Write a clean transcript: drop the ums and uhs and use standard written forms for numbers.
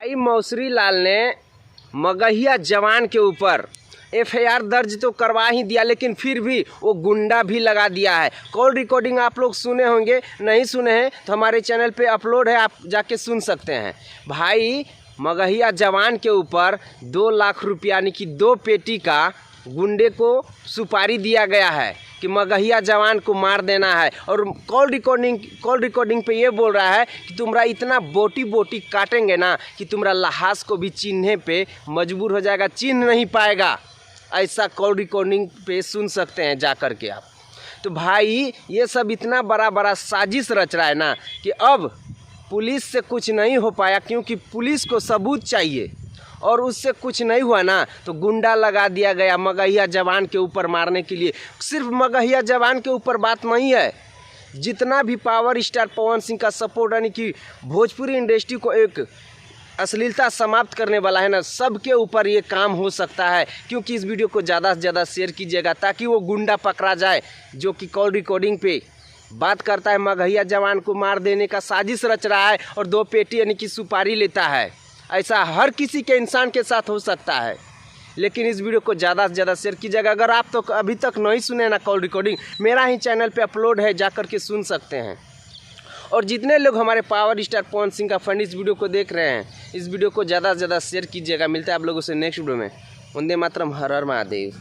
भाई मौसरी लाल ने मगहिया जवान के ऊपर एफआईआर दर्ज तो करवा ही दिया, लेकिन फिर भी वो गुंडा भी लगा दिया है। कॉल रिकॉर्डिंग आप लोग सुने होंगे, नहीं सुने हैं तो हमारे चैनल पे अपलोड है, आप जाके सुन सकते हैं। भाई मगहिया जवान के ऊपर 2 लाख रुपया यानी कि 2 पेटी का गुंडे को सुपारी दिया गया है कि मगहिया जवान को मार देना है। और कॉल रिकॉर्डिंग पे ये बोल रहा है कि तुम्हारा इतना बोटी बोटी काटेंगे ना कि तुम्हारा लहास को भी चिन्हने पे मजबूर हो जाएगा, चिन्ह नहीं पाएगा। ऐसा कॉल रिकॉर्डिंग पे सुन सकते हैं जा कर के आप। तो भाई ये सब इतना बड़ा साजिश रच रहा है ना कि अब पुलिस से कुछ नहीं हो पाया, क्योंकि पुलिस को सबूत चाहिए और उससे कुछ नहीं हुआ ना तो गुंडा लगा दिया गया मगहिया जवान के ऊपर मारने के लिए। सिर्फ मगहिया जवान के ऊपर बात नहीं है, जितना भी पावर स्टार पवन सिंह का सपोर्ट यानी कि भोजपुरी इंडस्ट्री को एक अश्लीलता समाप्त करने वाला है ना, सबके ऊपर ये काम हो सकता है। क्योंकि इस वीडियो को ज़्यादा से ज़्यादा शेयर कीजिएगा ताकि वो गुंडा पकड़ा जाए जो कि कॉल रिकॉर्डिंग पे बात करता है, मगहिया जवान को मार देने का साजिश रच रहा है और 2 पेटी यानी कि सुपारी लेता है। ऐसा हर किसी के इंसान के साथ हो सकता है। लेकिन इस वीडियो को ज़्यादा से ज़्यादा शेयर कीजिएगा। अगर आप तो अभी तक नहीं सुने ना कॉल रिकॉर्डिंग, मेरा ही चैनल पे अपलोड है, जा कर के सुन सकते हैं। और जितने लोग हमारे पावर स्टार पवन सिंह का फैन इस वीडियो को देख रहे हैं, इस वीडियो को ज़्यादा से ज़्यादा शेयर कीजिएगा। मिलता है आप लोगों से नेक्स्ट वीडियो में। वंदे मातरम, हर हर महादेव।